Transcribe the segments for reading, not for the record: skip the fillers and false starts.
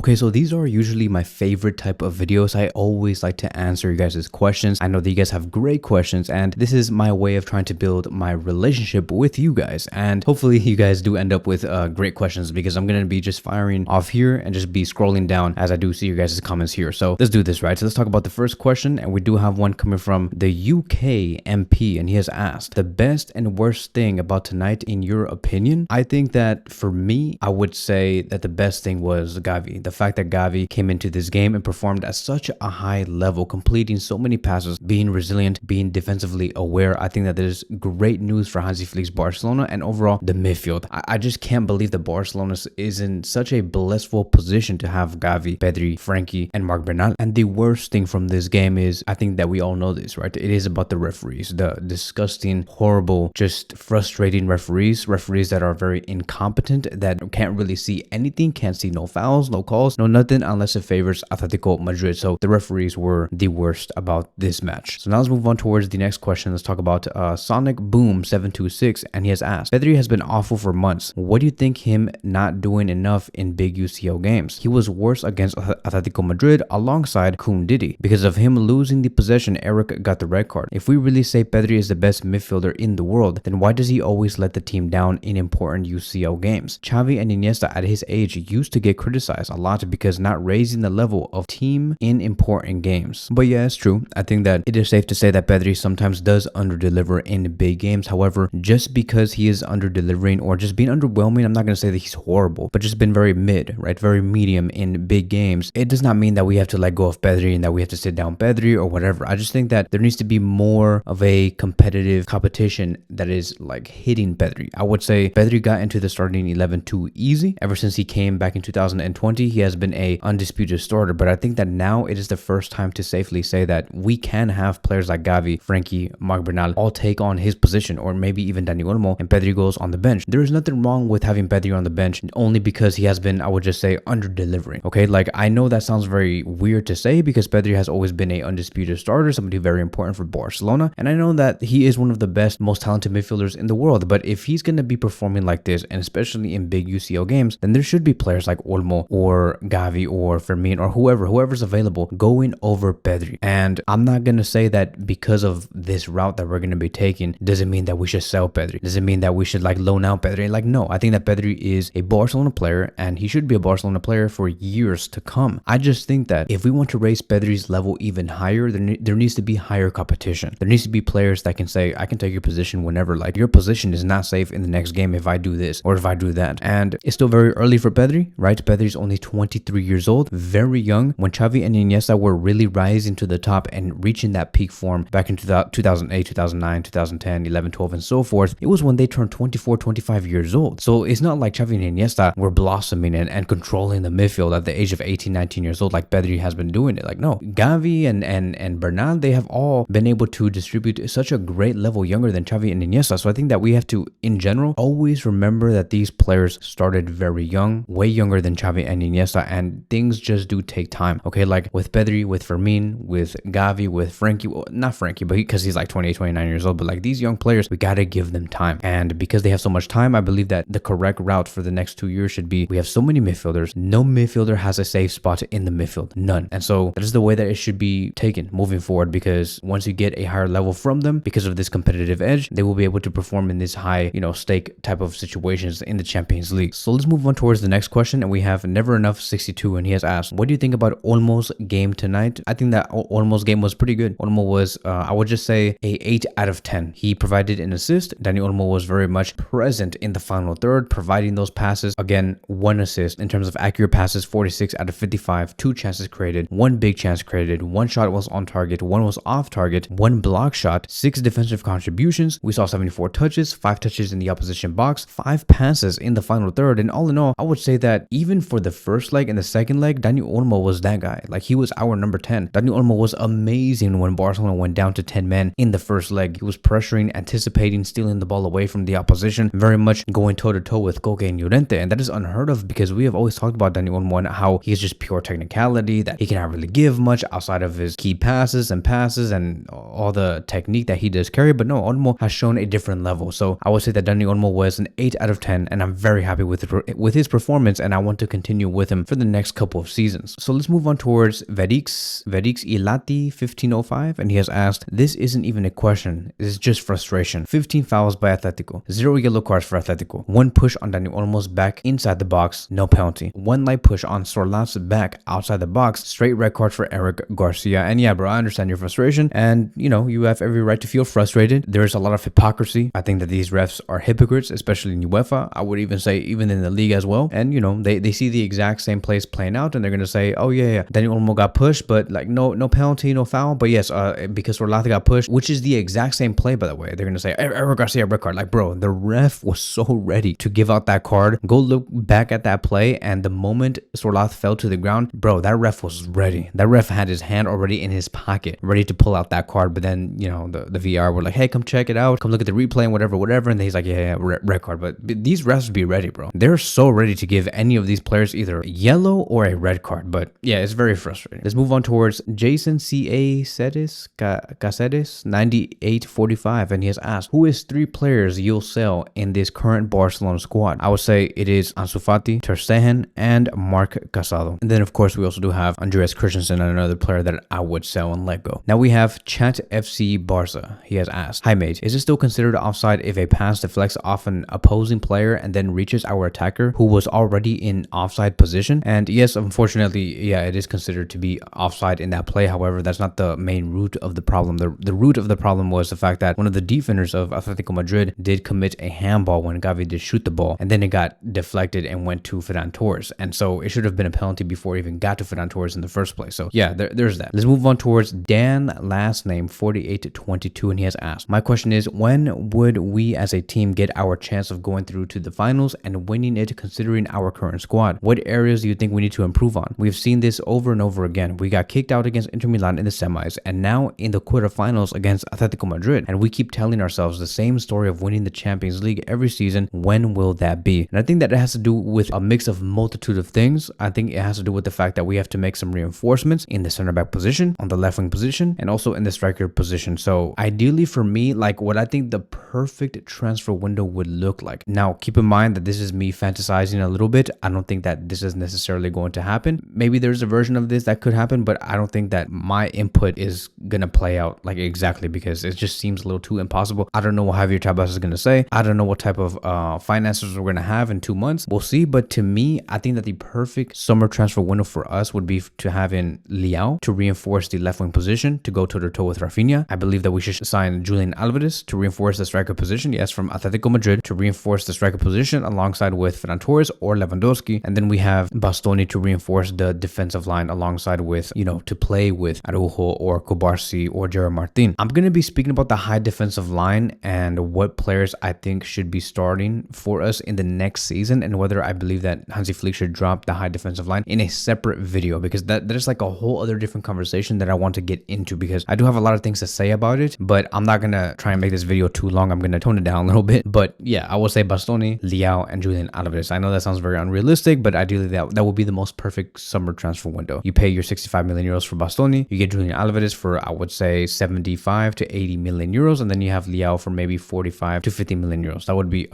Okay, so these are usually my favorite type of videos. I always like to answer you guys' questions. I know that you guys have great questions, and this is my way of trying to build my relationship with you guys. And hopefully you guys do end up with great questions, because I'm going to be just firing off here and just be scrolling down as I do see your guys' comments here. So let's do this, right? So let's talk about the first question, and we do have one coming from the UK MP, and he has asked, the best and worst thing about tonight in your opinion? I think that for me, I would say that the best thing was Gavi. The fact that Gavi came into this game and performed at such a high level, completing so many passes, being resilient, being defensively aware. I think that there's great news for Hansi Flick's Barcelona and overall the midfield. I just can't believe that Barcelona is in such a blissful position to have Gavi, Pedri, Frankie, and Marc Bernal. And the worst thing from this game is, I think that we all know this, right? It is about the referees, the disgusting, horrible, just frustrating referees that are very incompetent, that can't really see anything, can't see no fouls, no calls, no nothing, unless it favors Atletico Madrid. So the referees were the worst about this match. So now let's move on towards the next question. Let's talk about Sonic Boom 726, and he has asked, Pedri has been awful for months. What do you think him not doing enough in big UCL games? He was worse against Atletico Madrid alongside Kun Didi. Because of him losing the possession, Eric got the red card. If we really say Pedri is the best midfielder in the world, then why does he always let the team down in important UCL games? Xavi and Iniesta at his age used to get criticized a lot because not raising the level of team in important games. But yeah, it's true. I think that it is safe to say that Pedri sometimes does underdeliver in big games. However, just because he is underdelivering or just being underwhelming, I'm not going to say that he's horrible, but just been very mid, right? Very medium in big games. It does not mean that we have to let go of Pedri and that we have to sit down Pedri or whatever. I just think that there needs to be more of a competitive competition that is like hitting Pedri. I would say Pedri got into the starting 11 too easy. Ever since he came back in 2020, he has been a undisputed starter, but I think that now it is the first time to safely say that we can have players like Gavi, Frankie, Marc Bernal all take on his position, or maybe even Dani Olmo, and Pedri goes on the bench. There is nothing wrong with having Pedri on the bench only because he has been, I would just say, under-delivering. Okay, like I know that sounds very weird to say because Pedri has always been a undisputed starter, somebody very important for Barcelona, and I know that he is one of the best, most talented midfielders in the world, but if he's going to be performing like this, and especially in big UCL games, then there should be players like Olmo or Gavi or Fermin or whoever's available going over Pedri. And I'm not going to say that because of this route that we're going to be taking doesn't mean that we should sell Pedri, doesn't mean that we should like loan out Pedri. Like, no, I think that Pedri is a Barcelona player and he should be a Barcelona player for years to come. I just think that if we want to raise Pedri's level even higher, there needs to be higher competition. There needs to be players that can say, I can take your position whenever, like your position is not safe in the next game if I do this or if I do that. And it's still very early for Pedri, right? Pedri's only 23 years old, very young. When Xavi and Iniesta were really rising to the top and reaching that peak form back in 2008, 2009, 2010, 11, 12, and so forth, it was when they turned 24, 25 years old. So it's not like Xavi and Iniesta were blossoming and controlling the midfield at the age of 18, 19 years old like Pedri has been doing it. Like, no, Gavi and Bernal, they have all been able to distribute such a great level younger than Xavi and Iniesta. So I think that we have to, in general, always remember that these players started very young, way younger than Xavi and Iniesta, and things just do take time. Okay, like with Pedri, with Fermin, with Gavi, with Frankie, well, not Frankie, but because he's like 28, 29 years old, but like these young players, we gotta give them time. And because they have so much time, I believe that the correct route for the next 2 years should be, we have so many midfielders, no midfielder has a safe spot in the midfield, none. And so that is the way that it should be taken moving forward, because once you get a higher level from them, because of this competitive edge, they will be able to perform in this high, stake type of situations in the Champions League. So let's move on towards the next question, and we have Never Enough 62, and he has asked, what do you think about Olmo's game tonight? I think that Olmo's game was pretty good. Olmo was, I would just say, a 8 out of 10. He provided an assist. Dani Olmo was very much present in the final third, providing those passes. Again, 1 assist. In terms of accurate passes, 46 out of 55, 2 chances created, 1 big chance created, 1 shot was on target, 1 was off target, 1 block shot, 6 defensive contributions. We saw 74 touches, 5 touches in the opposition box, 5 passes in the final third. And all in all, I would say that even for the first leg and the second leg, Dani Olmo was that guy. Like, he was our number 10. Dani Olmo was amazing when Barcelona went down to 10 men in the first leg. He was pressuring, anticipating, stealing the ball away from the opposition, very much going toe-to-toe with Koke and Llorente. And that is unheard of because we have always talked about Dani Olmo and how he's just pure technicality, that he cannot really give much outside of his key passes and all the technique that he does carry. But no, Olmo has shown a different level. So I would say that Dani Olmo was an 8 out of 10, and I'm very happy with his performance, and I want to continue with him him for the next couple of seasons. So let's move on towards Verix Ilati 1505, and he has asked, this isn't even a question, it's just frustration. 15 fouls by Atletico, 0 yellow cards for Atletico, 1 push on Dani Olmo's back inside the box, no penalty, 1 light push on Sorlat's back outside the box, straight red card for Eric Garcia. And yeah, bro, I understand your frustration, and you know, you have every right to feel frustrated. There's a lot of hypocrisy. I think that these refs are hypocrites, especially in UEFA. I would even say even in the league as well. And you know, they see the exact same plays playing out, and they're gonna say, oh yeah, Dani Olmo got pushed, but like no penalty, no foul. But yes, because Sorlata got pushed, which is the exact same play, by the way. They're gonna say Eric Garcia red card. Like, bro, the ref was so ready to give out that card. Go look back at that play, and the moment Sorlata fell to the ground, bro, that ref was ready. That ref had his hand already in his pocket, ready to pull out that card. But then, you know, the VR were like, hey, come check it out, come look at the replay and whatever. And he's like, yeah, red card. But these refs be ready, bro. They're so ready to give any of these players either yellow or a red card. But yeah, it's very frustrating. Let's move on towards Jason C.A. Caceres 9845, and he has asked, who is 3 players you'll sell in this current Barcelona squad? I would say it is Ansu Fati, Ter Stegen, and Marc Casado. And then of course we also do have Andreas Christensen, another player that I would sell and let go. Now we have Chat FC Barca. He has asked, hi mate, is it still considered offside if a pass deflects off an opposing player and then reaches our attacker who was already in offside position? And yes, unfortunately, yeah, it is considered to be offside in that play. However, that's not the main root of the problem. The root of the problem was the fact that one of the defenders of Atletico Madrid did commit a handball when Gavi did shoot the ball, and then it got deflected and went to Ferran Torres. And so it should have been a penalty before it even got to Ferran Torres in the first place. So yeah, there's that. Let's move on towards Dan, last name 4822, and he has asked, my question is, when would we as a team get our chance of going through to the finals and winning it considering our current squad? What areas do you think we need to improve on? We've seen this over and over again. We got kicked out against Inter Milan in the semis, and now in the quarterfinals against Atletico Madrid, and we keep telling ourselves the same story of winning the Champions League every season. When will that be? And I think that it has to do with a mix of multitude of things. I think it has to do with the fact that we have to make some reinforcements in the center back position, on the left wing position, and also in the striker position. So ideally for me, like what I think the perfect transfer window would look like. Now keep in mind that this is me fantasizing a little bit. I don't think that this is necessarily going to happen. Maybe there's a version of this that could happen, but I don't think that my input is gonna play out like exactly, because it just seems a little too impossible. I don't know what Javier Tebas is gonna say. I don't know what type of finances we're gonna have in 2 months. We'll see. But to me, I think that the perfect summer transfer window for us would be to have in Liao to reinforce the left wing position, to go toe to toe with Rafinha. I believe that we should sign Julian Alvarez to reinforce the striker position. Yes, from Atletico Madrid, to reinforce the striker position alongside with Ferran Torres or Lewandowski. And then we have Bastoni to reinforce the defensive line alongside with, you know, to play with Araujo or Kobarsi or Gerard Martin. I'm going to be speaking about the high defensive line and what players I think should be starting for us in the next season, and whether I believe that Hansi Flick should drop the high defensive line in a separate video, because that is like a whole other different conversation that I want to get into, because I do have a lot of things to say about it, but I'm not going to try and make this video too long. I'm going to tone it down a little bit. But yeah, I will say Bastoni, Liao, and Julian Alvarez. I know that sounds very unrealistic, but ideally that would be the most perfect summer transfer window. You pay your 65 million euros for Bastoni, you get Julian Alvarez for, I would say, 75 to 80 million euros, and then you have Liao for maybe 45 to 50 million euros. That would be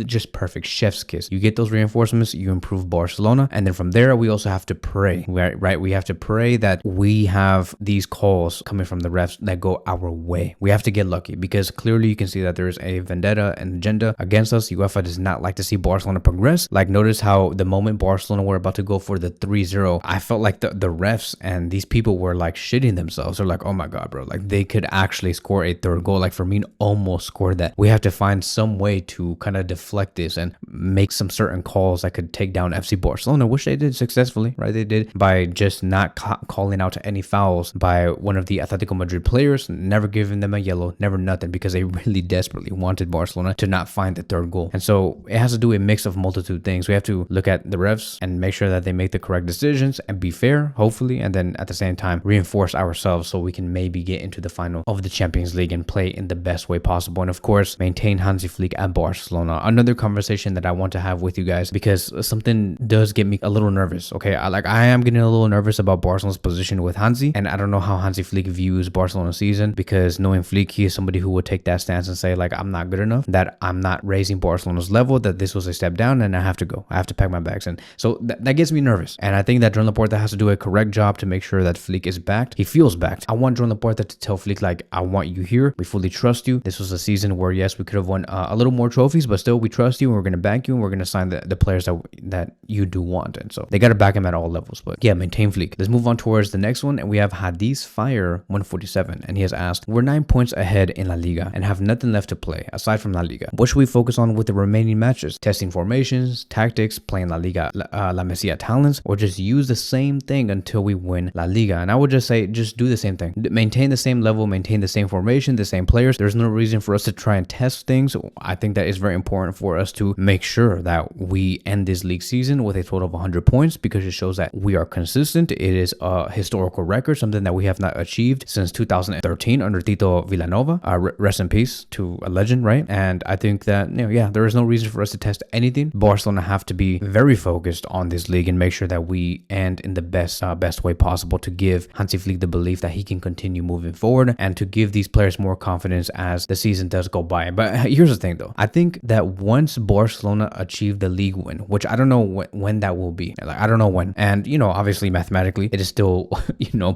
just perfect, chef's kiss. You get those reinforcements, you improve Barcelona, and then from there we also have to pray, right? We have to pray that we have these calls coming from the refs that go our way. We have to get lucky, because clearly you can see that there is a vendetta and agenda against us. UEFA does not like to see Barcelona progress. Like, notice how the moment Barcelona were about to go for the 3-0, I felt like the refs and these people were like shitting themselves. They're like, oh my god, bro, like they could actually score a third goal. Like Firmino almost scored that. We have to find some way to kind of deflect this and make some certain calls that could take down FC Barcelona, which they did successfully, right? They did by just not calling out any fouls by one of the Atletico Madrid players, never giving them a yellow, never nothing, because they really desperately wanted Barcelona to not find the third goal. And so it has to do a mix of multitude things. We have to look at the refs and make sure that they make the correct decisions and be fair, hopefully, and then at the same time reinforce ourselves so we can maybe get into the final of the Champions League and play in the best way possible. And of course, maintain Hansi Flick at Barcelona. Another conversation that I want to have with you guys, because something does get me a little nervous. Okay, I am getting a little nervous about Barcelona's position with Hansi, and I don't know how Hansi Flick views Barcelona's season, because knowing Flick, he is somebody who would take that stance and say, like, I'm not good enough, that I'm not raising Barcelona's level, that this was a step down, and I have to go. I have to pack my bags. And So that gets me nervous. And I think that Joan Laporta has to do a correct job to make sure that Flick is backed. He feels backed. I want Joan Laporta to tell Flick, like, I want you here. We fully trust you. This was a season where, yes, we could have won a little more trophies, but still we trust you and we're going to back you and we're going to sign the players that you do want. And so they got to back him at all levels. But yeah, maintain Flick. Let's move on towards the next one. And we have Hadis Fire 147. And he has asked, we're 9 points ahead in La Liga and have nothing left to play aside from La Liga. What should we focus on with the remaining matches? Testing formations, tactics, playing La Liga, La Masia talents, or just use the same thing until we win La Liga? And I would just say, just do the same thing. Maintain the same level, maintain the same formation, the same players. There's no reason for us to try and test things. I think that is very important for us to make sure that we end this league season with a total of 100 points, because it shows that we are consistent. It is a historical record, something that we have not achieved since 2013 under Tito Villanova. Rest in peace to a legend, right? And I think that, yeah, there is no reason for us to test anything. Barcelona have to be very focused on this league and make sure that we end in the best way possible to give Hansi Flick the belief that he can continue moving forward and to give these players more confidence as the season does go by. But here's the thing though. I think that once Barcelona achieve the league win, which I don't know when that will be. Like, I don't know when. And, obviously mathematically it is still,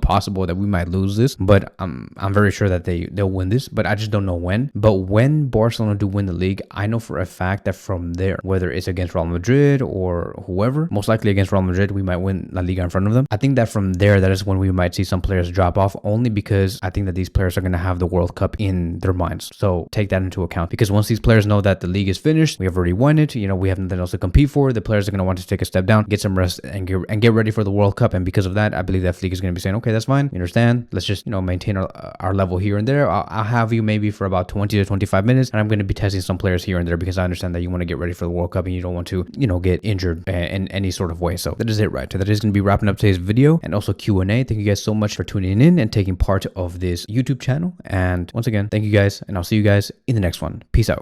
possible that we might lose this, but I'm very sure that they'll win this, but I just don't know when. But when Barcelona do win the league, I know for a fact that from there, whether it's against Real Madrid or whoever, most likely against Real Madrid, we might win La Liga in front of them. I think that from there, that is when we might see some players drop off, only because I think that these players are going to have the World Cup in their minds. So take that into account, because once these players know that the league is finished, we have already won it, we have nothing else to compete for, the players are going to want to take a step down, get some rest, and get ready for the World Cup. And because of that, I believe that Flick is going to be saying, okay, that's fine, you understand, let's just maintain our level here and there. I'll have you maybe for about 20 to 25 minutes, and I'm going to be testing some players here and there, because I understand that you want to get ready for the World Cup and you don't want to get injured in any sort of way. So that is it, right? That is going to be wrapping up today's video and also Q&A. Thank you guys so much for tuning in and taking part of this YouTube channel. And once again, thank you guys, and I'll see you guys in the next one. Peace out.